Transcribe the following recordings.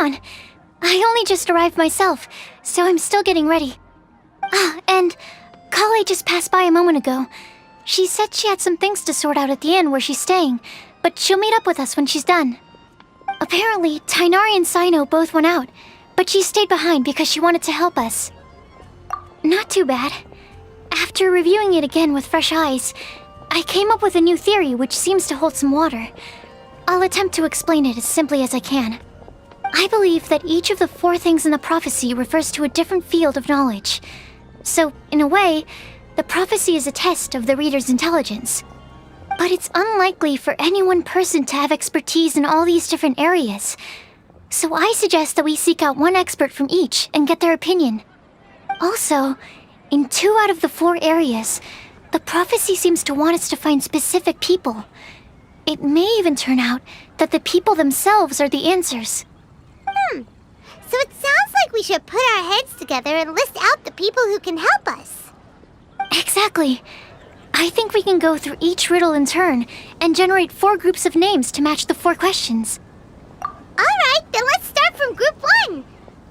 on. I only just arrived myself, so I'm still getting ready. Ah, and Collei just passed by a moment ago. She said she had some things to sort out at the inn where she's staying, but she'll meet up with us when she's done. Apparently, Tighnari and Cyno both went out, but she stayed behind because she wanted to help us. Not too bad. After reviewing it again with fresh eyes, I came up with a new theory which seems to hold some water. I'll attempt to explain it as simply as I can. I believe that each of the 4 things in the prophecy refers to a different field of knowledge. So, in a way, the prophecy is a test of the reader's intelligence. But it's unlikely for any one person to have expertise in all these different areas. So I suggest that we seek out one expert from each and get their opinion. Also, in 2 out of the 4 areas, the prophecy seems to want us to find specific people. It may even turn out that the people themselves are the answers. So it sounds like we should put our heads together and list out the people who can help us. Exactly. I think we can go through each riddle in turn and generate 4 groups of names to match the 4 questions. Alright, then let's start from group 1.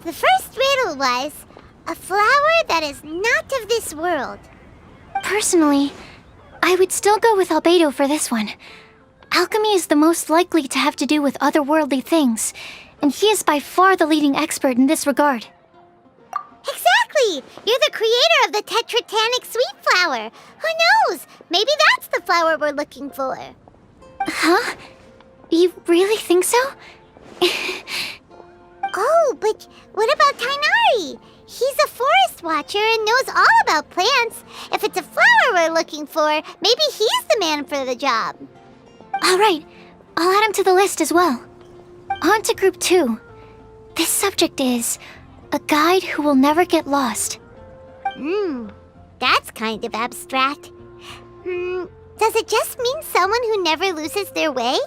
The first riddle was, a flower that is not of this world. Personally, I would still go with Albedo for this one. Alchemy is the most likely to have to do with otherworldly things, and he is by far the leading expert in this regard. Exactly! You're the creator of the tetratanic sweet flower. Who knows? Maybe that's the flower we're looking for. Huh? You really think so? Oh, but what about Tighnari? He's a forest watcher and knows all about plants. If it's a flower we're looking for, maybe he's the man for the job. Alright, I'll add him to the list as well. On to group 2. This subject is a guide who will never get lost. That's kind of abstract. Does it just mean someone who never loses their way?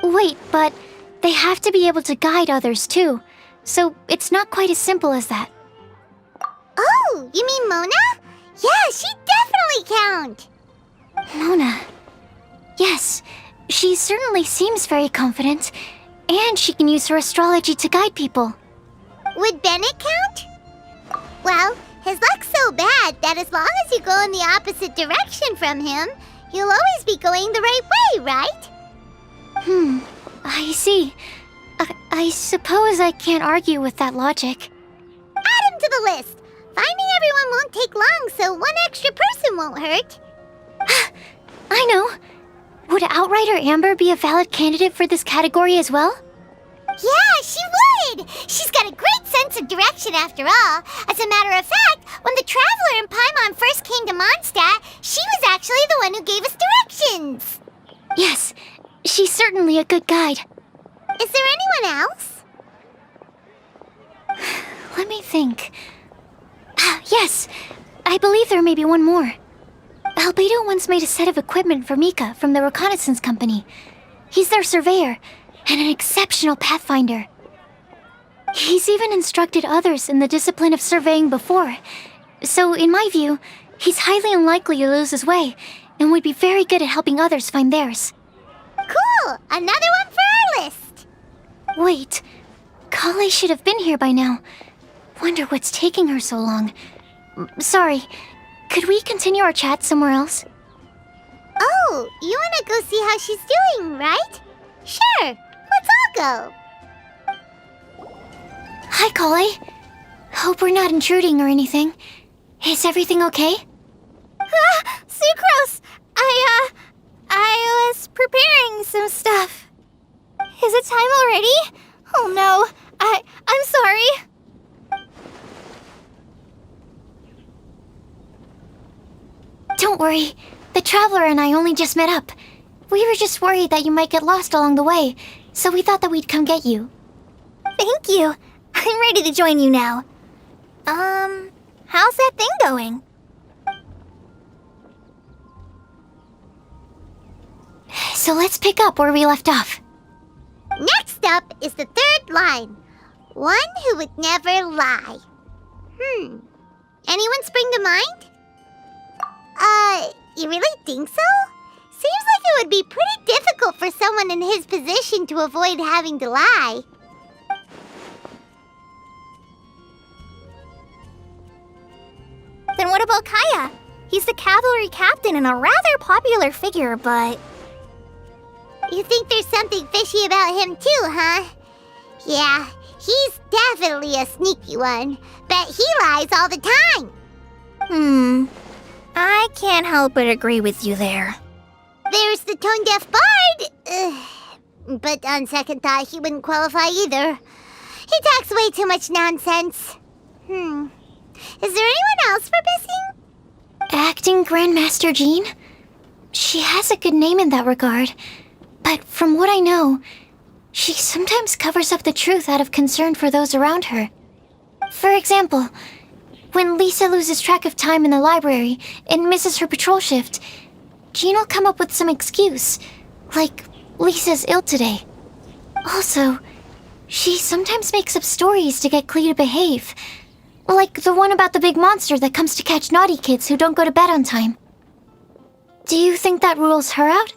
Wait, but they have to be able to guide others too, so it's not quite as simple as that. Oh, you mean Mona? Yeah, she definitely count. Mona. Yes, she certainly seems very confident, and she can use her astrology to guide people. Would Bennett count? Well, his luck's so bad that as long as you go in the opposite direction from him, you'll always be going the right way, right? I see. I suppose I can't argue with that logic. Add him to the list. Finding everyone won't take long, so one extra person won't hurt. I know. Would Outrider Amber be a valid candidate for this category as well? Yeah, she would! She's got a great sense of direction after all. As a matter of fact, when the Traveler and Paimon first came to Mondstadt, she was actually the one who gave us directions. Yes, she's certainly a good guide. Is there anyone else? Let me think. Yes, I believe there may be one more. Albedo once made a set of equipment for Mika from the reconnaissance company. He's their surveyor and an exceptional pathfinder. He's even instructed others in the discipline of surveying before. So, in my view, he's highly unlikely to lose his way and would be very good at helping others find theirs. Cool! Another one for our list! Wait, Collei should have been here by now. Wonder what's taking her so long. Sorry, could we continue our chat somewhere else? Oh, you wanna go see how she's doing, right? Sure, let's all go. Hi, Collei. Hope we're not intruding or anything. Is everything okay? Sucrose! I was preparing some stuff. Is it time already? Oh no, I'm sorry. Don't worry. The Traveler and I only just met up. We were just worried that you might get lost along the way, so we thought that we'd come get you. Thank you. I'm ready to join you now. How's that thing going? So let's pick up where we left off. Next up is the third line. One who would never lie. Anyone spring to mind? You really think so? Seems like it would be pretty difficult for someone in his position to avoid having to lie. what about Kaya? He's the cavalry captain and a rather popular figure, but... You think there's something fishy about him too, huh? Yeah, he's definitely a sneaky one. Bet he lies all the time. I can't help but agree with you there. There's the tone-deaf bard. But on second thought, he wouldn't qualify either. He talks way too much nonsense. Is there anyone else we're missing? Acting Grandmaster Jean? She has a good name in that regard. But from what I know, she sometimes covers up the truth out of concern for those around her. For example, when Lisa loses track of time in the library and misses her patrol shift, Jean will come up with some excuse, like Lisa's ill today. Also, she sometimes makes up stories to get Klee to behave, like the one about the big monster that comes to catch naughty kids who don't go to bed on time. Do you think that rules her out?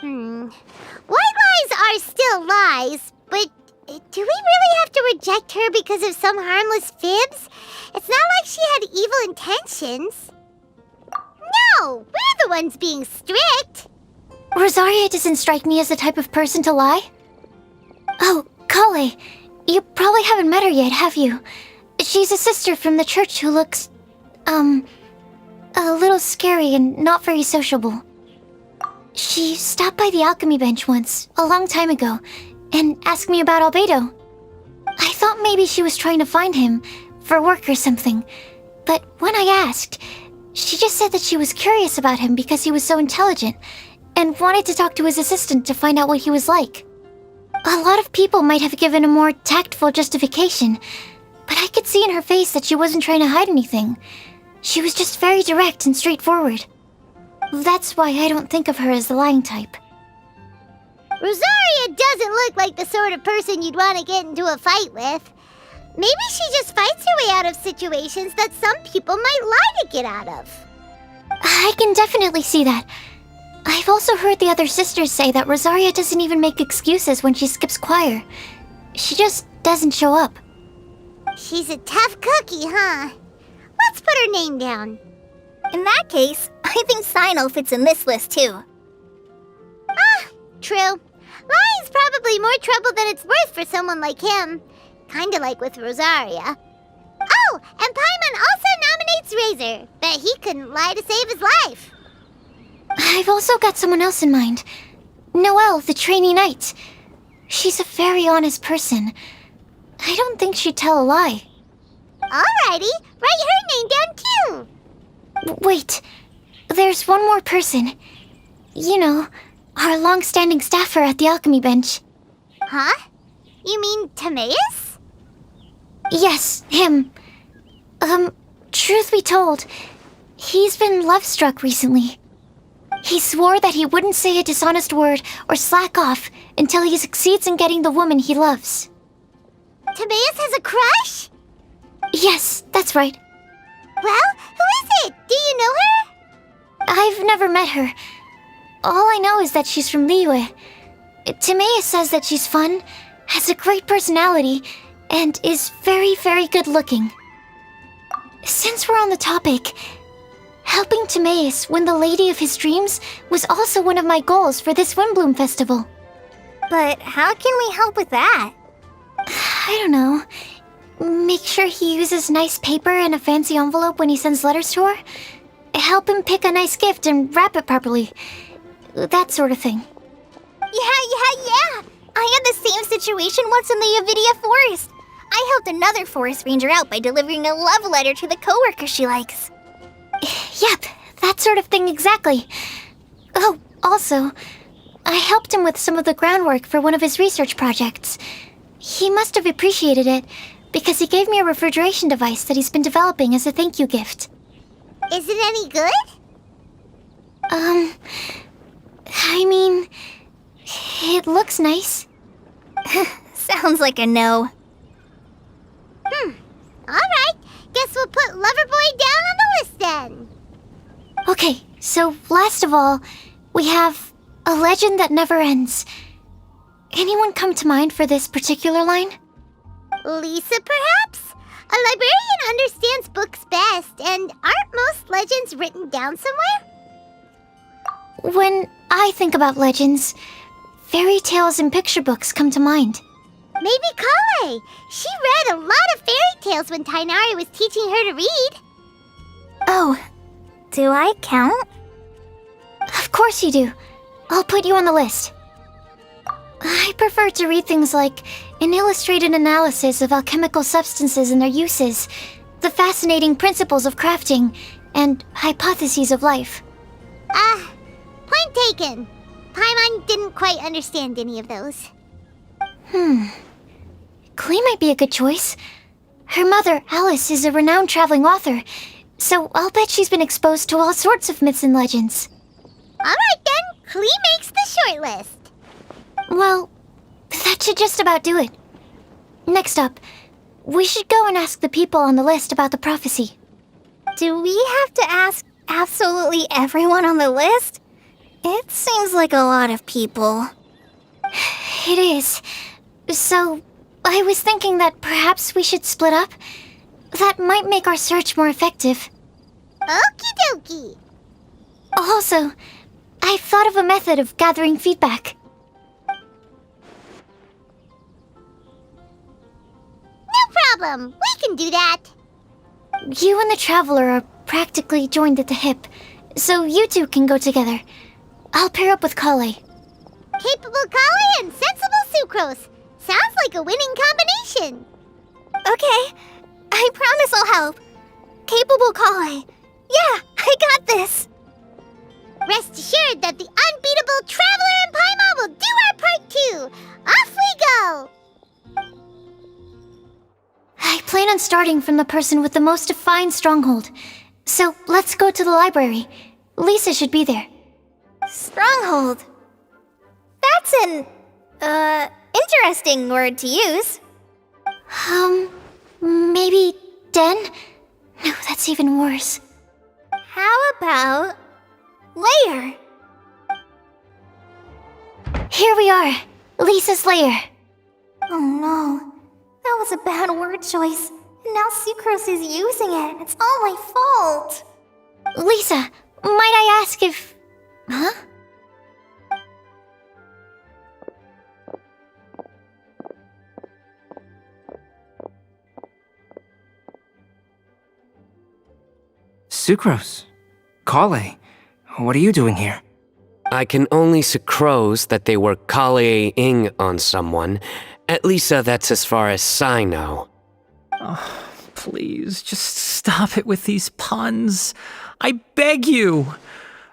White lies are still lies, but do we really have to reject her because of some harmless fibs? It's not like she had evil intentions. No, we're the ones being strict. Rosaria doesn't strike me as the type of person to lie. Oh, Collei, you probably haven't met her yet, have you? She's a sister from the church who looks, a little scary and not very sociable. She stopped by the alchemy bench once, a long time ago, and asked me about Albedo. I thought maybe she was trying to find him, for work or something. But when I asked, she just said that she was curious about him because he was so intelligent, and wanted to talk to his assistant to find out what he was like. A lot of people might have given a more tactful justification, but I could see in her face that she wasn't trying to hide anything. She was just very direct and straightforward. That's why I don't think of her as the lying type. Rosaria doesn't look like the sort of person you'd want to get into a fight with. Maybe she just fights her way out of situations that some people might lie to get out of. I can definitely see that. I've also heard the other sisters say that Rosaria doesn't even make excuses when she skips choir. She just doesn't show up. She's a tough cookie, huh? Let's put her name down. In that case, I think Cyno fits in this list too. True. Lying's probably more trouble than it's worth for someone like him. Kinda like with Rosaria. Oh, and Paimon also nominates Razor. Bet he couldn't lie to save his life. I've also got someone else in mind. Noelle, the trainee knight. She's a very honest person. I don't think she'd tell a lie. Alrighty, write her name down too. Wait, there's one more person. You know, our long-standing staffer at the alchemy bench. Huh? You mean Timaeus? Yes, him. Truth be told, he's been love-struck recently. He swore that he wouldn't say a dishonest word or slack off until he succeeds in getting the woman he loves. Timaeus has a crush? Yes, that's right. Well, who is it? Do you know her? I've never met her. All I know is that she's from Liyue. Timaeus says that she's fun, has a great personality, and is very, very good looking. Since we're on the topic, helping Timaeus win the lady of his dreams was also one of my goals for this Windblume Festival. But how can we help with that? I don't know. Make sure he uses nice paper and a fancy envelope when he sends letters to her. Help him pick a nice gift and wrap it properly. That sort of thing. Yeah. I had the same situation once in the Avidia Forest. I helped another forest ranger out by delivering a love letter to the coworker she likes. Yep, that sort of thing exactly. Oh, also, I helped him with some of the groundwork for one of his research projects. He must have appreciated it, because he gave me a refrigeration device that he's been developing as a thank you gift. Is it any good? I mean, it looks nice. Sounds like a no. Alright, guess we'll put Loverboy down on the list then. Okay, so last of all, we have a legend that never ends. Anyone come to mind for this particular line? Lisa, perhaps? A librarian understands books best, and aren't most legends written down somewhere? When I think about legends, fairy tales and picture books come to mind. Maybe Collei. She read a lot of fairy tales when Tighnari was teaching her to read. Oh, do I count? Of course you do. I'll put you on the list. I prefer to read things like an illustrated analysis of alchemical substances and their uses, the fascinating principles of crafting, and hypotheses of life. Point taken. Paimon didn't quite understand any of those. Klee might be a good choice. Her mother, Alice, is a renowned traveling author, so I'll bet she's been exposed to all sorts of myths and legends. Alright then, Klee makes the short list. Well, that should just about do it. Next up, we should go and ask the people on the list about the prophecy. Do we have to ask absolutely everyone on the list? It seems like a lot of people. It is. So, I was thinking that perhaps we should split up. That might make our search more effective. Okie dokie. Also, I've thought of a method of gathering feedback. No problem. We can do that. You and the Traveler are practically joined at the hip, so you two can go together. I'll pair up with Collei. Capable Collei and sensible Sucrose. Sounds like a winning combination. Okay, I promise I'll help. Capable Collei. Yeah, I got this. Rest assured that the unbeatable Traveler and Paimon will do our part too. Off we go. I plan on starting from the person with the most defined stronghold. So let's go to the library. Lisa should be there. Stronghold. That's an, interesting word to use. Maybe den? No, that's even worse. How about lair? Here we are, Lisa's lair. Oh no, that was a bad word choice. And now Sucrose is using it. It's all my fault. Lisa, might I ask if... Huh? Sucrose. Collei. What are you doing here? I can only Sucrose that they were Collei-ing on someone. At least that's as far as Cyno. Oh, please, just stop it with these puns. I beg you.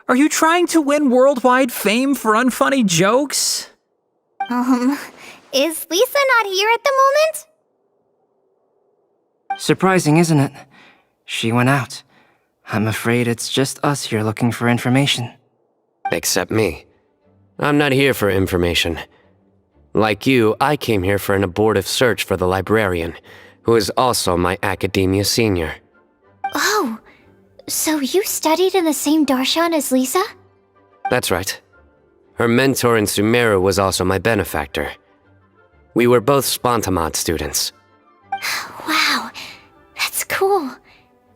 Are you trying to win worldwide fame for unfunny jokes? Is Lisa not here at the moment? Surprising, isn't it? She went out. I'm afraid it's just us here looking for information. Except me. I'm not here for information. Like you, I came here for an abortive search for the librarian, who is also my academia senior. Oh, so you studied in the same darshan as Lisa? That's right. Her mentor in Sumeru was also my benefactor. We were both Spontamod students. Wow, that's cool.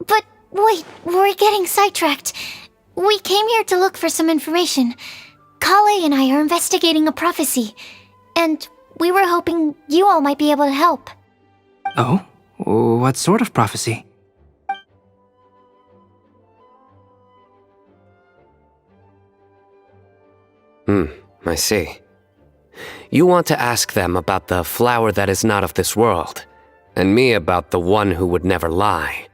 But wait, we're getting sidetracked. We came here to look for some information. Collei and I are investigating a prophecy, and we were hoping you all might be able to help. Oh? What sort of prophecy? I see. You want to ask them about the flower that is not of this world, and me about the one who would never lie.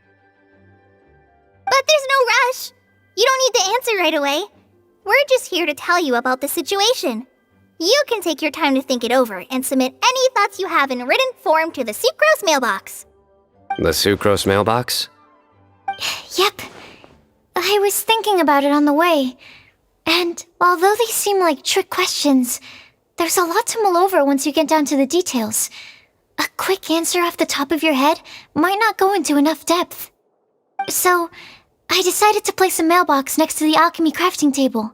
But there's no rush. You don't need to answer right away. We're just here to tell you about the situation. You can take your time to think it over and submit any thoughts you have in written form to the Sucrose mailbox. The Sucrose mailbox? Yep. I was thinking about it on the way. And although they seem like trick questions, there's a lot to mull over once you get down to the details. A quick answer off the top of your head might not go into enough depth. So, I decided to place a mailbox next to the alchemy crafting table.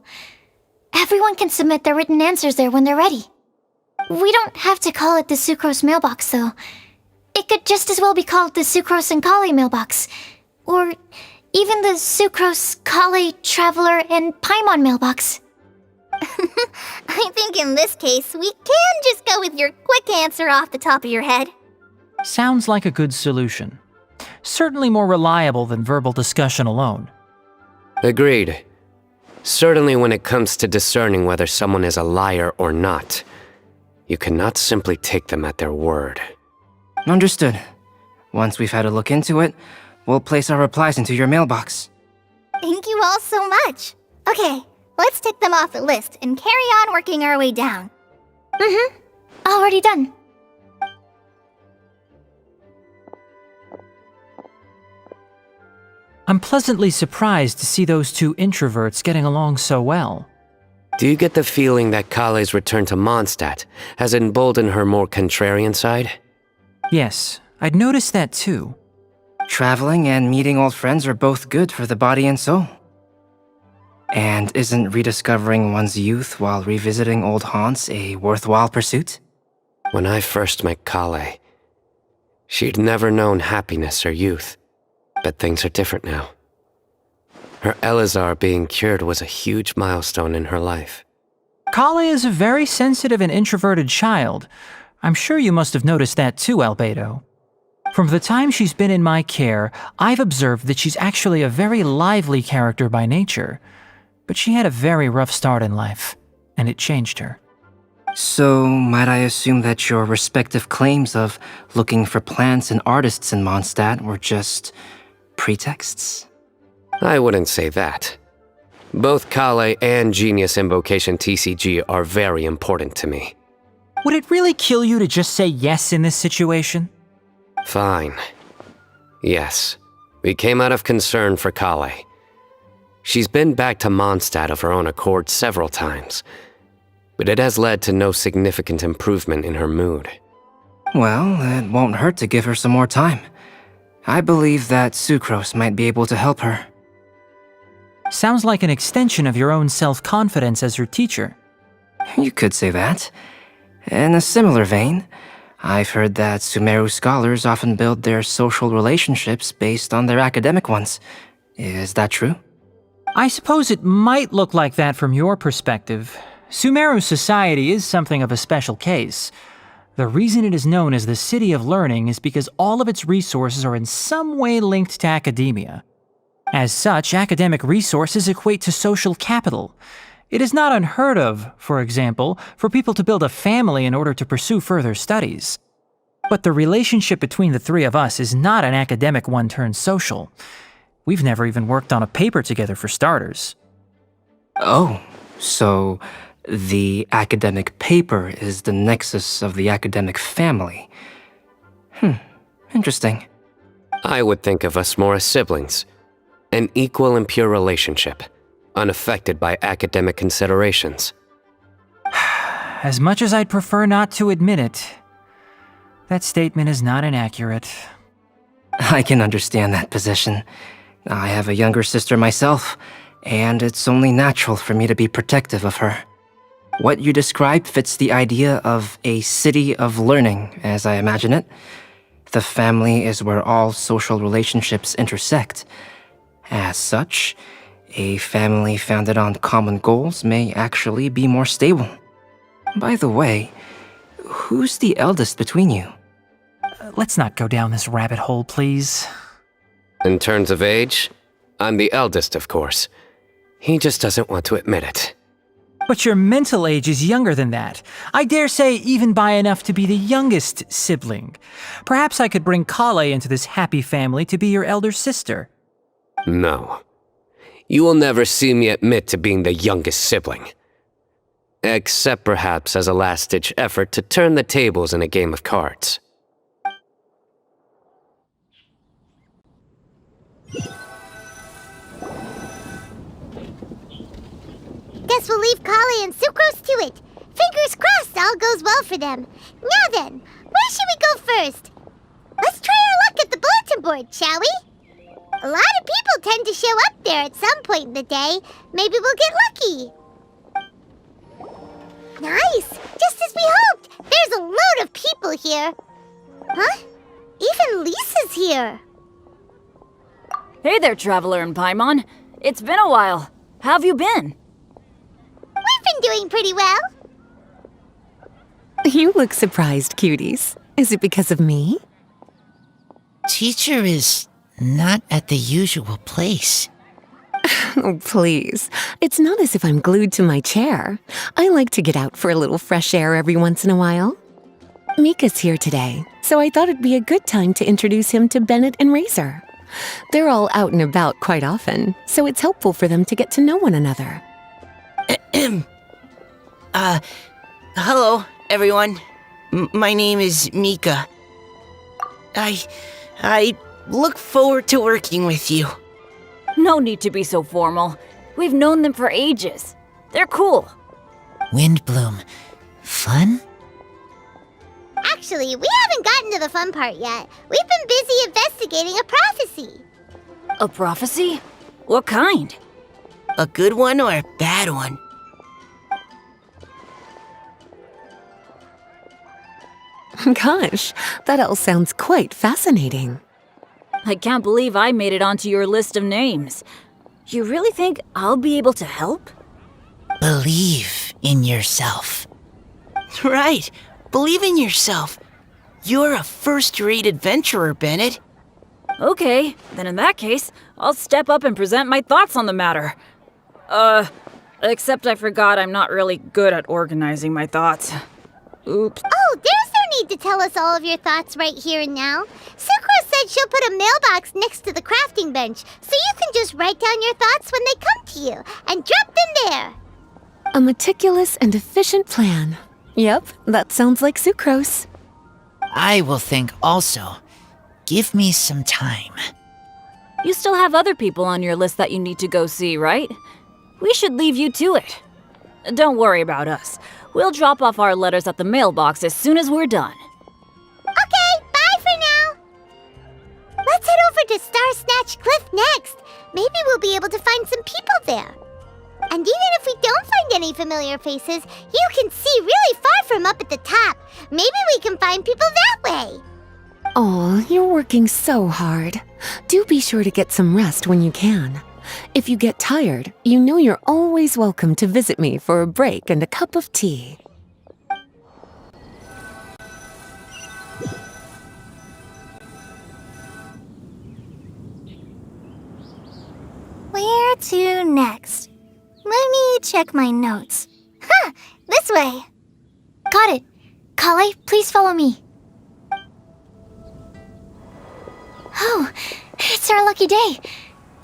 Everyone can submit their written answers there when they're ready. We don't have to call it the Sucrose mailbox, though. It could just as well be called the Sucrose and Collei mailbox. Or even the Sucrose, Collei, Traveler, and Paimon mailbox. I think in this case, we can just go with your quick answer off the top of your head. Sounds like a good solution. Certainly more reliable than verbal discussion alone. Agreed. Certainly when it comes to discerning whether someone is a liar or not, you cannot simply take them at their word. Understood. Once we've had a look into it, we'll place our replies into your mailbox. Thank you all so much. Okay, let's tick them off the list and carry on working our way down. Already done. I'm pleasantly surprised to see those two introverts getting along so well. Do you get the feeling that Collei's return to Mondstadt has emboldened her more contrarian side? Yes, I'd noticed that too. Traveling and meeting old friends are both good for the body and soul. And isn't rediscovering one's youth while revisiting old haunts a worthwhile pursuit? When I first met Collei, she'd never known happiness or youth. But things are different now. Her Elazar being cured was a huge milestone in her life. Collei is a very sensitive and introverted child. I'm sure you must have noticed that too, Albedo. From the time she's been in my care, I've observed that she's actually a very lively character by nature. But she had a very rough start in life, and it changed her. So, might I assume that your respective claims of looking for plants and artists in Mondstadt were just pretexts? I wouldn't say that. Both Collei and Genius Invocation TCG are very important to me. Would it really kill you to just say yes in this situation? Fine. Yes, we came out of concern for Collei. She's been back to Mondstadt of her own accord several times, but it has led to no significant improvement in her mood. Well, it won't hurt to give her some more time. I believe that Sucrose might be able to help her. Sounds like an extension of your own self-confidence as her teacher. You could say that. In a similar vein, I've heard that Sumeru scholars often build their social relationships based on their academic ones. Is that true? I suppose it might look like that from your perspective. Sumeru society is something of a special case. The reason it is known as the City of Learning is because all of its resources are in some way linked to academia. As such, academic resources equate to social capital. It is not unheard of, for example, for people to build a family in order to pursue further studies. But the relationship between the three of us is not an academic one turned social. We've never even worked on a paper together for starters. Oh, so the academic paper is the nexus of the academic family. Interesting. I would think of us more as siblings. An equal and pure relationship, unaffected by academic considerations. As much as I'd prefer not to admit it, that statement is not inaccurate. I can understand that position. I have a younger sister myself, and it's only natural for me to be protective of her. What you describe fits the idea of a city of learning, as I imagine it. The family is where all social relationships intersect. As such, a family founded on common goals may actually be more stable. By the way, who's the eldest between you? Let's not go down this rabbit hole, please. In terms of age, I'm the eldest, of course. He just doesn't want to admit it. But your mental age is younger than that. I dare say even by enough to be the youngest sibling. Perhaps I could bring Collei into this happy family to be your elder sister. No. You will never see me admit to being the youngest sibling. Except perhaps as a last-ditch effort to turn the tables in a game of cards. Guess we'll leave Collei and Sucrose to it. Fingers crossed all goes well for them. Now then, where should we go first? Let's try our luck at the bulletin board, shall we? A lot of people tend to show up there at some point in the day. Maybe we'll get lucky. Nice! Just as we hoped! There's a load of people here. Huh? even Lisa's here. Hey there, Traveler and Paimon. It's been a while. How have you been? We've been doing pretty well. You look surprised, cuties. Is it because of me? Teacher is not at the usual place. Oh, please. It's not as if I'm glued to my chair. I like to get out for a little fresh air every once in a while. Mika's here today, so I thought it'd be a good time to introduce him to Bennett and Razor. They're all out and about quite often, so it's helpful for them to get to know one another. Hello, everyone. My name is Mika. I look forward to working with you. No need to be so formal. We've known them for ages. They're cool. Windblume. Fun? Actually, we haven't gotten to the fun part yet. We've been busy investigating a prophecy. A prophecy? What kind? A good one or a bad one? Gosh, that all sounds quite fascinating. I can't believe I made it onto your list of names. You really think I'll be able to help? Believe in yourself. Right. Believe in yourself. You're a first-rate adventurer, Bennett. Okay, then in that case, I'll step up and present my thoughts on the matter. Except I forgot I'm not really good at organizing my thoughts. Oops. Oh, there's no need to tell us all of your thoughts right here and now. Sucrose said she'll put a mailbox next to the crafting bench, so you can just write down your thoughts when they come to you, and drop them there. A meticulous and efficient plan. Yep, that sounds like Sucrose. I will think also. Give me some time. You still have other people on your list that you need to go see, right? We should leave you to it. Don't worry about us. We'll drop off our letters at the mailbox as soon as we're done. Okay, bye for now. Let's head over to Star Snatch Cliff next. Maybe we'll be able to find some people there. And even if we don't find any familiar faces, you can see really far from up at the top. Maybe we can find people that way. Oh, you're working so hard. Do be sure to get some rest when you can. If you get tired, you know you're always welcome to visit me for a break and a cup of tea. Where to next? Let me check my notes. Huh, this way. Got it. Collei, please follow me. Oh, it's our lucky day.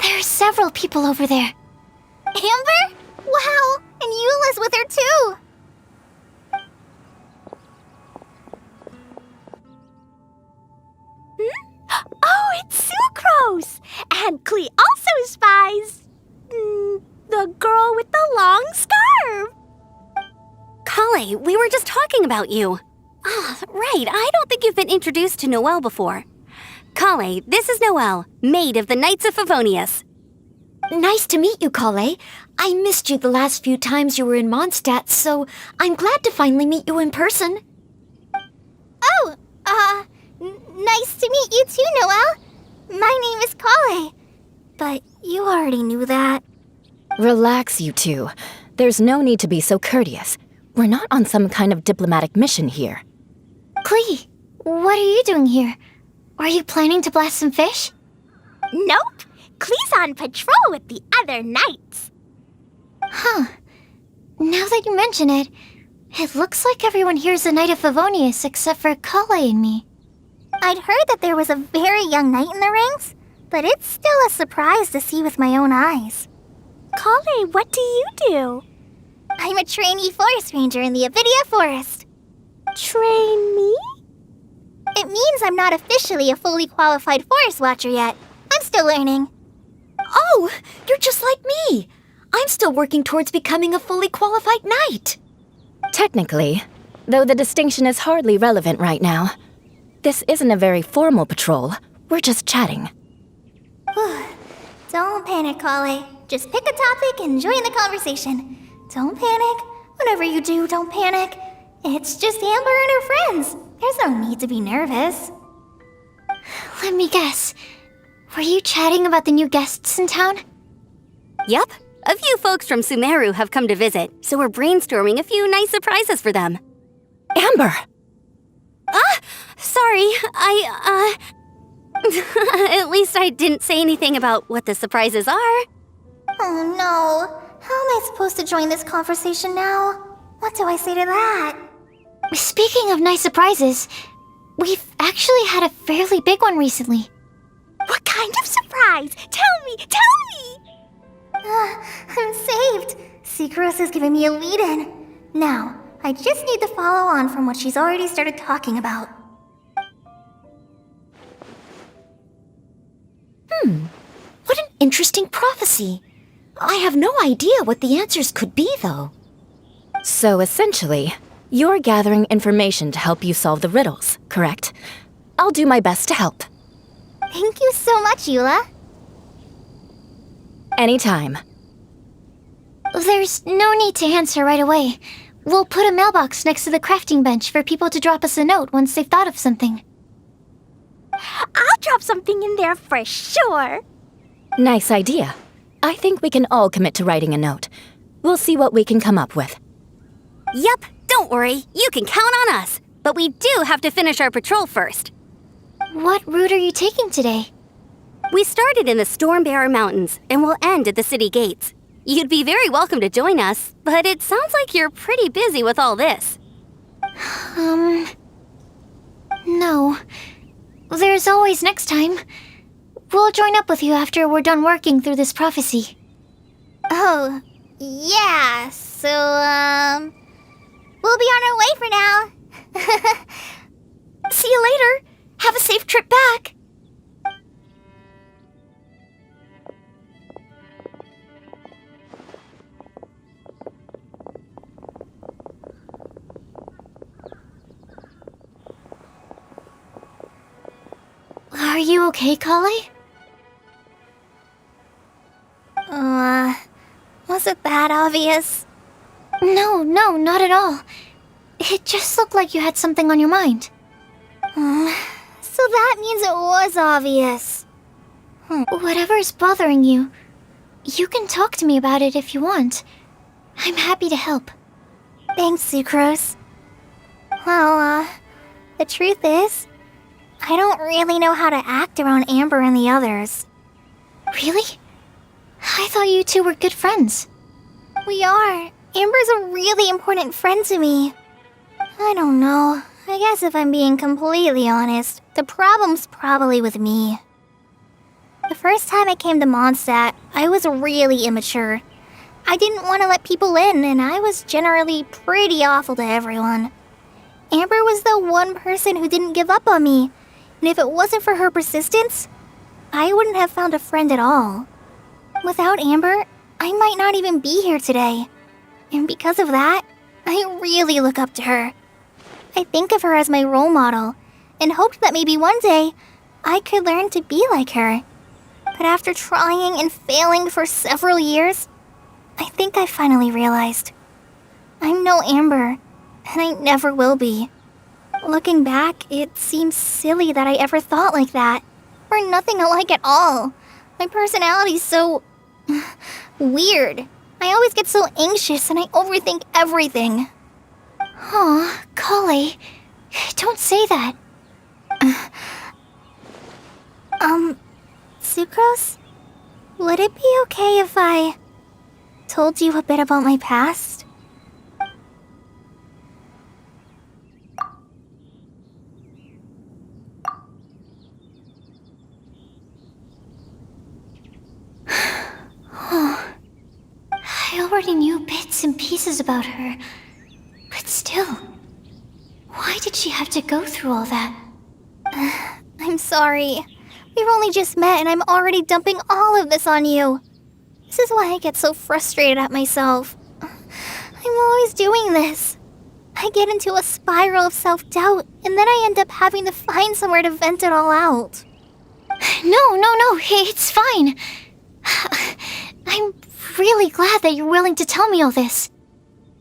There are several people over there. Amber? Wow, and Eula's with her too. Oh, it's Sucrose! And Klee also spies the girl with the long scarf. Collei, we were just talking about you. Ah, right, I don't think you've been introduced to Noelle before. Collei, this is Noelle, maid of the Knights of Favonius. Nice to meet you, Collei. I missed you the last few times you were in Mondstadt, so I'm glad to finally meet you in person. Oh, nice to meet you too, Noelle. My name is Collei. But you already knew that. Relax, you two. There's no need to be so courteous. We're not on some kind of diplomatic mission here. Klee, what are you doing here? Are you planning to blast some fish? Nope. Klee's on patrol with the other knights. Huh. Now that you mention it, it looks like everyone here's a Knight of Favonius except for Collei and me. I'd heard that there was a very young knight in the ranks, but it's still a surprise to see with my own eyes. Collei, what do you do? I'm a trainee forest ranger in the Avidia Forest. Trainee? It means I'm not officially a fully qualified forest watcher yet. I'm still learning. Oh, you're just like me. I'm still working towards becoming a fully qualified knight. Technically, though the distinction is hardly relevant right now. This isn't a very formal patrol. We're just chatting. Don't panic, Collei. Just pick a topic and join the conversation. Don't panic. Whatever you do, don't panic. It's just Amber and her friends. There's no need to be nervous. Let me guess. Were you chatting about the new guests in town? Yup. A few folks from Sumeru have come to visit, so we're brainstorming a few nice surprises for them. Amber! Sorry, At least I didn't say anything about what the surprises are. Oh no. How am I supposed to join this conversation now? What do I say to that? Speaking of nice surprises, we've actually had a fairly big one recently. What kind of surprise? Tell me! I'm saved. Sucrose is giving me a lead-in. Now, I just need to follow on from what she's already started talking about. What an interesting prophecy. I have no idea what the answers could be, though. So essentially, you're gathering information to help you solve the riddles, correct? I'll do my best to help. Thank you so much, Eula. Anytime. There's no need to answer right away. We'll put a mailbox next to the crafting bench for people to drop us a note once they've thought of something. I'll drop something in there for sure. Nice idea. I think we can all commit to writing a note. We'll see what we can come up with. Yup, don't worry. You can count on us. But we do have to finish our patrol first. What route are you taking today? We started in the Stormbearer Mountains and will end at the city gates. You'd be very welcome to join us, but it sounds like you're pretty busy with all this. No. There's always next time. We'll join up with you after we're done working through this prophecy. Oh, yeah, so, we'll be on our way for now. See you later. Have a safe trip back. Are you okay, Collei? Was it that obvious? No, not at all. It just looked like you had something on your mind. So that means it was obvious. Whatever's bothering you, you can talk to me about it if you want. I'm happy to help. Thanks, Sucrose. Well, the truth is, I don't really know how to act around Amber and the others. Really? I thought you two were good friends. We are. Amber's a really important friend to me. I don't know. I guess if I'm being completely honest, the problem's probably with me. The first time I came to Mondstadt, I was really immature. I didn't want to let people in, and I was generally pretty awful to everyone. Amber was the one person who didn't give up on me, and if it wasn't for her persistence, I wouldn't have found a friend at all. Without Amber, I might not even be here today. And because of that, I really look up to her. I think of her as my role model, and hoped that maybe one day, I could learn to be like her. But after trying and failing for several years, I think I finally realized. I'm no Amber, and I never will be. Looking back, it seems silly that I ever thought like that. We're nothing alike at all. My personality's so... weird. I always get so anxious and I overthink everything. Aw, Collei, don't say that. Sucrose? Would it be okay if I told you a bit about my past? I already knew bits and pieces about her, but still, why did she have to go through all that? I'm sorry. We've only just met and I'm already dumping all of this on you. This is why I get so frustrated at myself. I'm always doing this. I get into a spiral of self-doubt, and then I end up having to find somewhere to vent it all out. No, it's fine. I'm really glad that you're willing to tell me all this.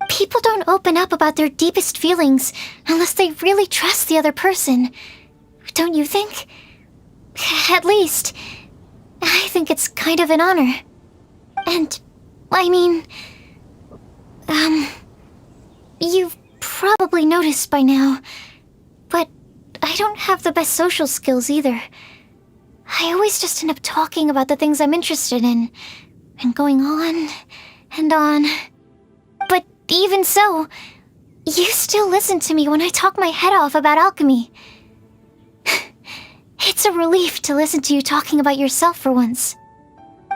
People don't open up about their deepest feelings unless they really trust the other person. Don't you think? At least, I think it's kind of an honor. And, I mean, you've probably noticed by now, but I don't have the best social skills either. I always just end up talking about the things I'm interested in, and going on and on. But even so, you still listen to me when I talk my head off about alchemy. It's a relief to listen to you talking about yourself for once.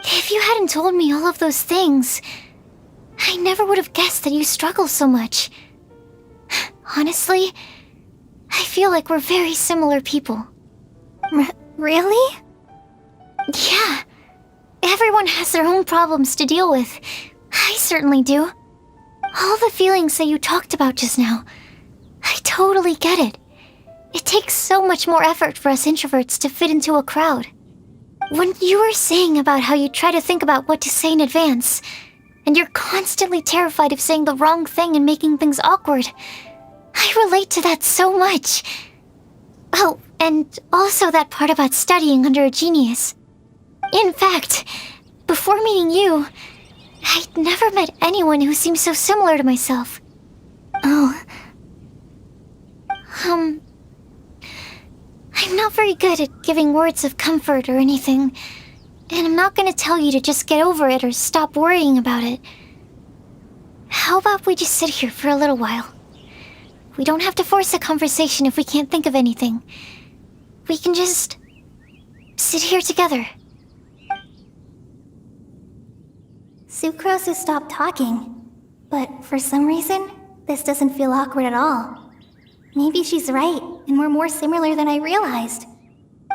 If you hadn't told me all of those things, I never would have guessed that you struggle so much. Honestly, I feel like we're very similar people. Really? Yeah. Everyone has their own problems to deal with. I certainly do. All the feelings that you talked about just now, I totally get it. It takes so much more effort for us introverts to fit into a crowd. When you were saying about how you try to think about what to say in advance, and you're constantly terrified of saying the wrong thing and making things awkward, I relate to that so much. Oh, and also that part about studying under a genius. In fact, before meeting you, I'd never met anyone who seemed so similar to myself. Oh. I'm not very good at giving words of comfort or anything, and I'm not gonna tell you to just get over it or stop worrying about it. How about we just sit here for a little while? We don't have to force a conversation if we can't think of anything. We can just sit here together. Sucrose has stopped talking, but for some reason, this doesn't feel awkward at all. Maybe she's right, and we're more similar than I realized.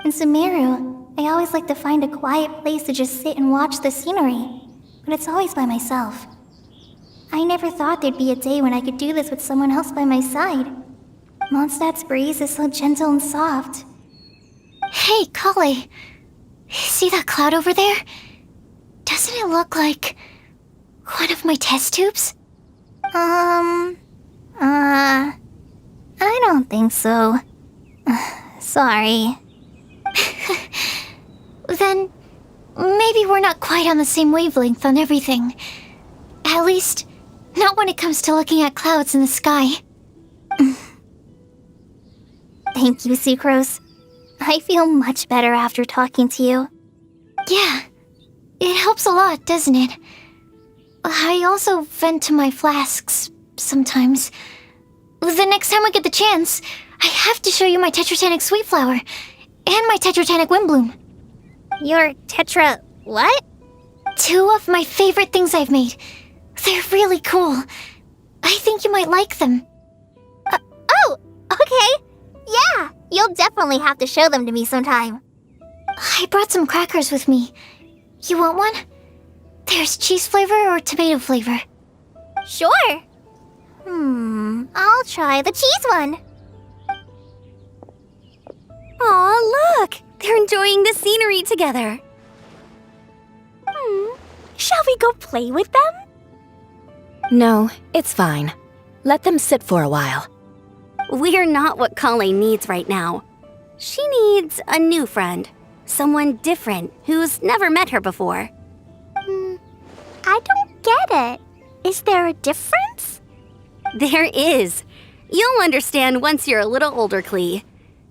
In Sumeru, I always like to find a quiet place to just sit and watch the scenery, but it's always by myself. I never thought there'd be a day when I could do this with someone else by my side. Mondstadt's breeze is so gentle and soft. Hey, Collei. See that cloud over there? Doesn't it look like one of my test tubes? I don't think so. Sorry. Then, maybe we're not quite on the same wavelength on everything. At least, not when it comes to looking at clouds in the sky. Thank you, Sucrose. I feel much better after talking to you. Yeah, it helps a lot, doesn't it? I also vent to my flasks sometimes. The next time we get the chance, I have to show you my Tetratanic Sweet Flower and my Tetratanic Windblume. Your Tetra... what? 2 of my favorite things I've made. They're really cool. I think you might like them. Oh, okay. Yeah, you'll definitely have to show them to me sometime. I brought some crackers with me. You want one? There's cheese flavor or tomato flavor. Sure. I'll try the cheese one. Aw, look! They're enjoying the scenery together. Shall we go play with them? No, it's fine. Let them sit for a while. We're not what Collei needs right now. She needs a new friend. Someone different who's never met her before. I don't get it. Is there a difference? There is. You'll understand once you're a little older, Klee.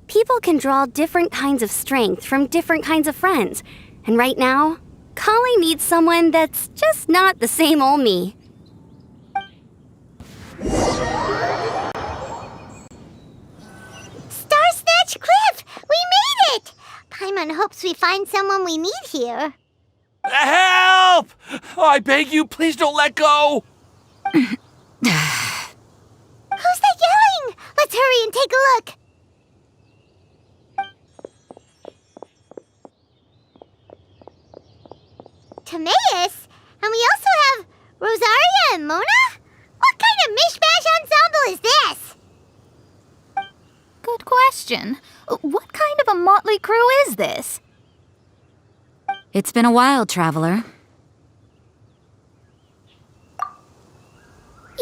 People can draw different kinds of strength from different kinds of friends. And right now, Collei needs someone that's just not the same old me. Star Snatch Cliff! We made it! Paimon hopes we find someone we need here. Help! I beg you, please don't let go! Who's that yelling? Let's hurry and take a look. Timaeus? And we also have Rosaria and Mona? What kind of mishmash ensemble is this? Good question. What kind of a motley crew is this? It's been a while, Traveler.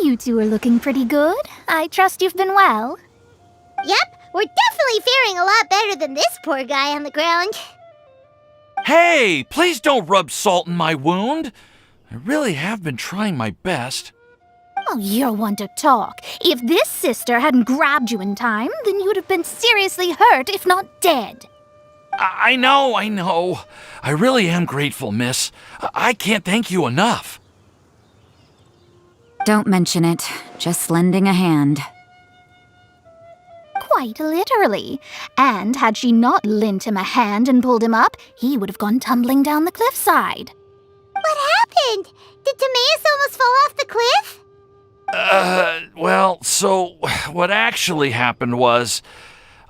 You two are looking pretty good. I trust you've been well. Yep, We're definitely faring a lot better than this poor guy on the ground. Hey, please don't rub salt in my wound. I really have been trying my best. Oh, you're one to talk. If this sister hadn't grabbed you in time, then you'd have been seriously hurt, if not dead. I know. I really am grateful, miss. I can't thank you enough. Don't mention it. Just lending a hand. Quite literally. And had she not lent him a hand and pulled him up, he would have gone tumbling down the cliffside. What happened? Did Timaeus almost fall off the cliff? Well, so what actually happened was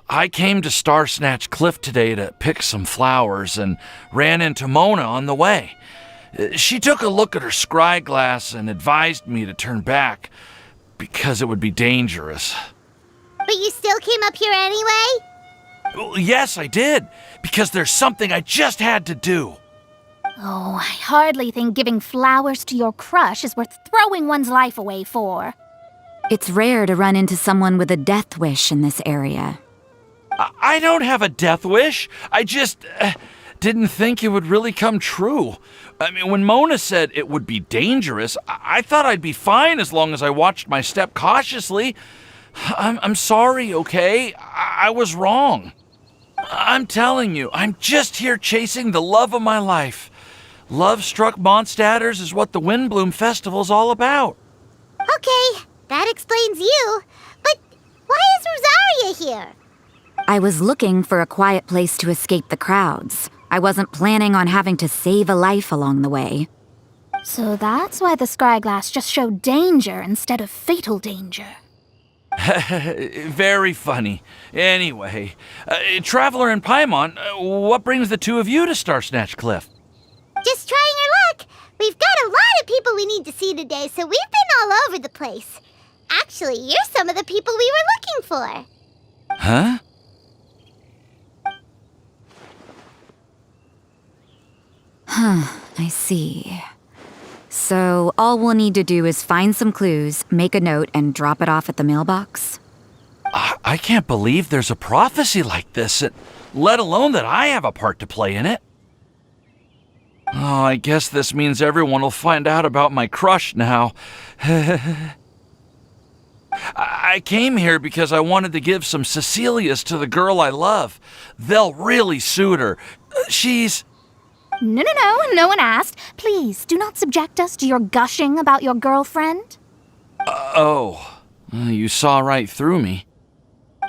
I came to Star Snatch Cliff today to pick some flowers and ran into Mona on the way. She took a look at her scry glass and advised me to turn back because it would be dangerous. But you still came up here anyway? Well, yes, I did, because there's something I just had to do. Oh, I hardly think giving flowers to your crush is worth throwing one's life away for. It's rare to run into someone with a death wish in this area. I don't have a death wish. I just didn't think it would really come true. I mean, when Mona said it would be dangerous, I thought I'd be fine as long as I watched my step cautiously. I'm sorry, okay? I was wrong. I'm telling you, I'm just here chasing the love of my life. Love-struck Mondstadters is what the Windblume Festival's all about. Okay, that explains you. But why is Rosaria here? I was looking for a quiet place to escape the crowds. I wasn't planning on having to save a life along the way. So that's why the scry glass just showed danger instead of fatal danger. Very funny. Anyway, Traveler and Paimon, what brings the two of you to Star Snatch Cliff? Just trying our luck. We've got a lot of people we need to see today, so we've been all over the place. Actually, you're some of the people we were looking for. Huh? I see. So all we'll need to do is find some clues, make a note, and drop it off at the mailbox? I can't believe there's a prophecy like this, let alone that I have a part to play in it. Oh, I guess this means everyone will find out about my crush now. I came here because I wanted to give some Cecilias to the girl I love. They'll really suit her. She's... No one asked. Please, do not subject us to your gushing about your girlfriend. You saw right through me.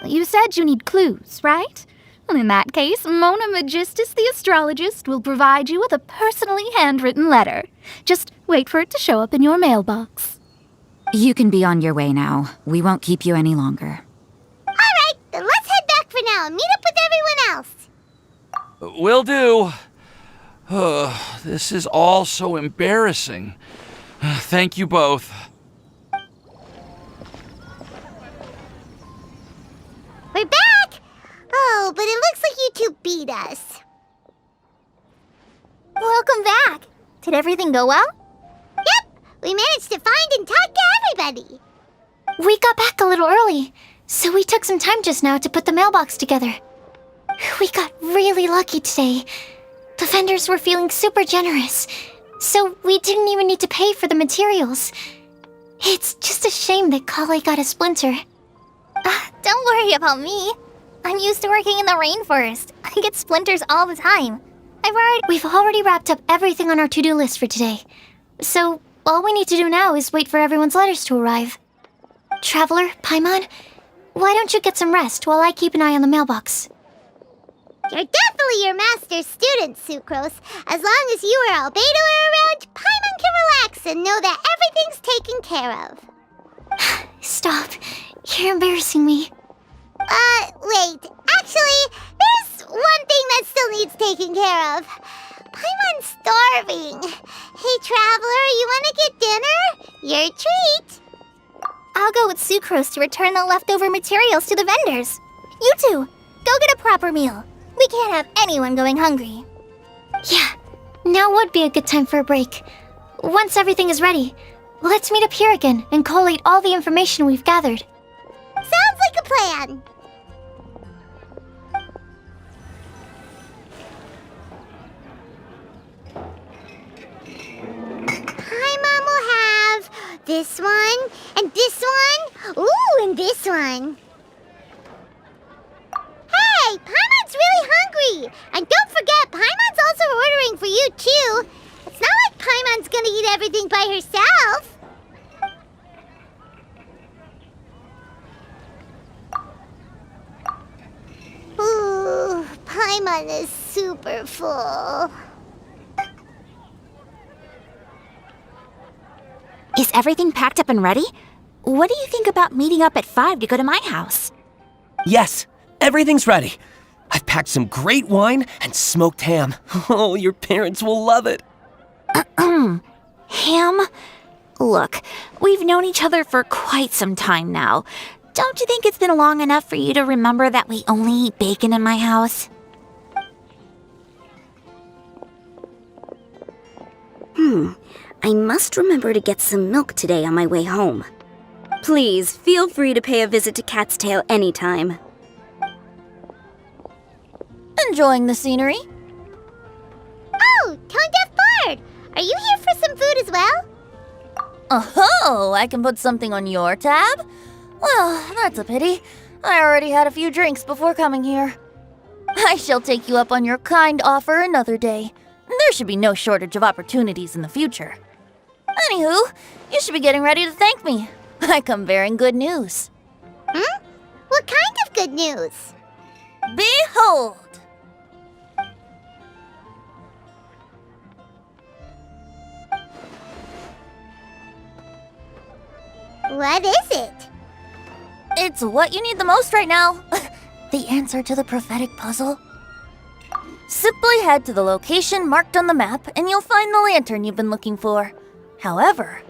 You said you need clues, right? Well, in that case, Mona Magistus the astrologist will provide you with a personally handwritten letter. Just wait for it to show up in your mailbox. You can be on your way now. We won't keep you any longer. All right, then let's head back for now and meet up with everyone else. Will do. This is all so embarrassing. Thank you both. We're back! Oh, but it looks like you two beat us. Welcome back. Did everything go well? Yep, we managed to find and talk to everybody. We got back a little early, so we took some time just now to put the mailbox together. We got really lucky today. The vendors were feeling super generous, so we didn't even need to pay for the materials. It's just a shame that Collei got a splinter. Don't worry about me. I'm used to working in the rainforest. I get splinters all the time. We've already wrapped up everything on our to-do list for today. So, all we need to do now is wait for everyone's letters to arrive. Traveler, Paimon, why don't you get some rest while I keep an eye on the mailbox? You're definitely your master's student, Sucrose. As long as you or Albedo are around, Paimon can relax and know that everything's taken care of. Stop. You're embarrassing me. Wait. Actually, there's one thing that still needs taking care of. Paimon's starving. Hey, Traveler, you want to get dinner? Your treat. I'll go with Sucrose to return the leftover materials to the vendors. You two, go get a proper meal. We can't have anyone going hungry. Yeah, now would be a good time for a break. Once everything is ready, let's meet up here again and collate all the information we've gathered. Sounds like a plan. this one, and this one. Ooh, and this one. Hey, Paimon's really hungry! And don't forget, Paimon's also ordering for you, too. It's not like Paimon's gonna eat everything by herself. Ooh, Paimon is super full. Is everything packed up and ready? What do you think about meeting up at 5 to go to my house? Yes, everything's ready. I've packed some great wine and smoked ham. Oh, your parents will love it. Ham? Look, we've known each other for quite some time now. Don't you think it's been long enough for you to remember that we only eat bacon in my house? I must remember to get some milk today on my way home. Please, feel free to pay a visit to Cat's Tail anytime. Enjoying the scenery? Oh, Tone Deaf Bard! Are you here for some food as well? Oh, I can put something on your tab? Well, that's a pity. I already had a few drinks before coming here. I shall take you up on your kind offer another day. There should be no shortage of opportunities in the future. Anywho, you should be getting ready to thank me. I come bearing good news. What kind of good news? Behold! What is it? It's what you need the most right now. The answer to the prophetic puzzle. Simply head to the location marked on the map and you'll find the lantern you've been looking for. However,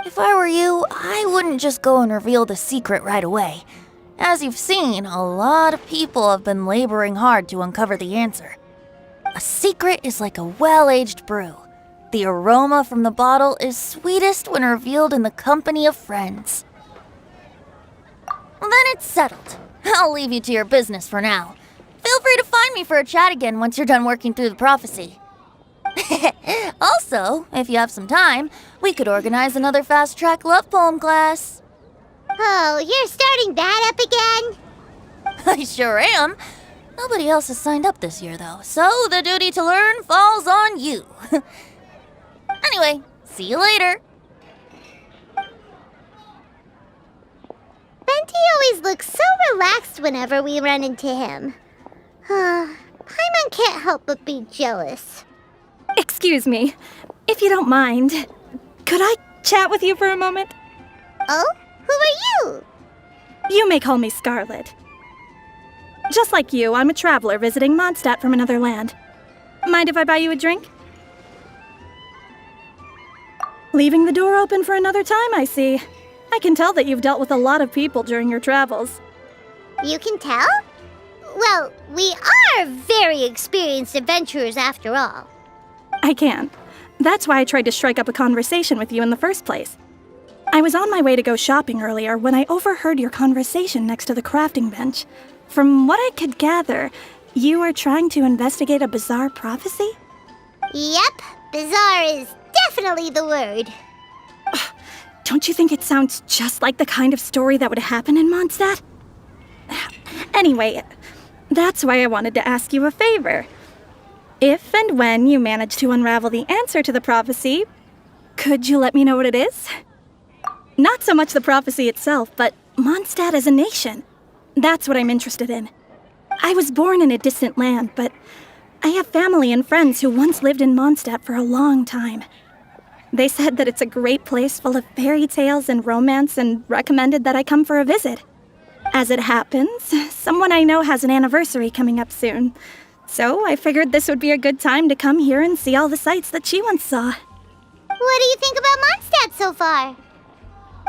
if I were you, I wouldn't just go and reveal the secret right away. As you've seen, a lot of people have been laboring hard to uncover the answer. A secret is like a well-aged brew. The aroma from the bottle is sweetest when revealed in the company of friends. Then it's settled. I'll leave you to your business for now. Feel free to find me for a chat again once you're done working through the prophecy. Also, if you have some time, we could organize another fast-track love poem class. Oh, you're starting that up again? I sure am. Nobody else has signed up this year, though, so the duty to learn falls on you. Anyway, see you later. Venti always looks so relaxed whenever we run into him. Paimon can't help but be jealous. Excuse me, if you don't mind, could I chat with you for a moment? Oh? Who are you? You may call me Scarlet. Just like you, I'm a traveler visiting Mondstadt from another land. Mind if I buy you a drink? Leaving the door open for another time, I see. I can tell that you've dealt with a lot of people during your travels. You can tell? Well, we are very experienced adventurers after all. I can. That's why I tried to strike up a conversation with you in the first place. I was on my way to go shopping earlier when I overheard your conversation next to the crafting bench. From what I could gather, you are trying to investigate a bizarre prophecy? Yep, bizarre is definitely the word. Don't you think it sounds just like the kind of story that would happen in Mondstadt? Anyway, that's why I wanted to ask you a favor. If and when you manage to unravel the answer to the prophecy, could you let me know what it is? Not so much the prophecy itself, but Mondstadt as a nation. That's what I'm interested in. I was born in a distant land, but I have family and friends who once lived in Mondstadt for a long time. They said that it's a great place full of fairy tales and romance and recommended that I come for a visit. As it happens, someone I know has an anniversary coming up soon. So I figured this would be a good time to come here and see all the sights that she once saw. What do you think about Mondstadt so far?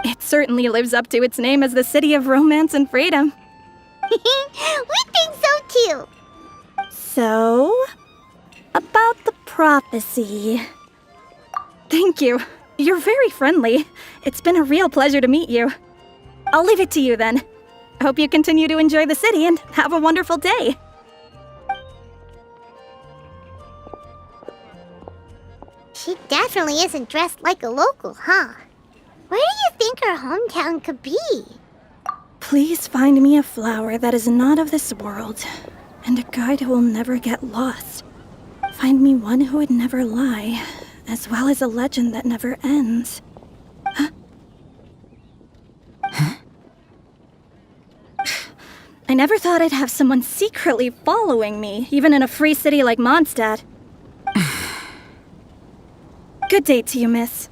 It certainly lives up to its name as the city of romance and freedom. We think so too. So, about the prophecy. Thank you. You're very friendly. It's been a real pleasure to meet you. I'll leave it to you then. Hope you continue to enjoy the city and have a wonderful day. She definitely isn't dressed like a local, huh? Where do you think her hometown could be? Please find me a flower that is not of this world, and a guide who will never get lost. Find me one who would never lie, as well as a legend that never ends. Huh? I never thought I'd have someone secretly following me, even in a free city like Mondstadt. Good day to you, miss.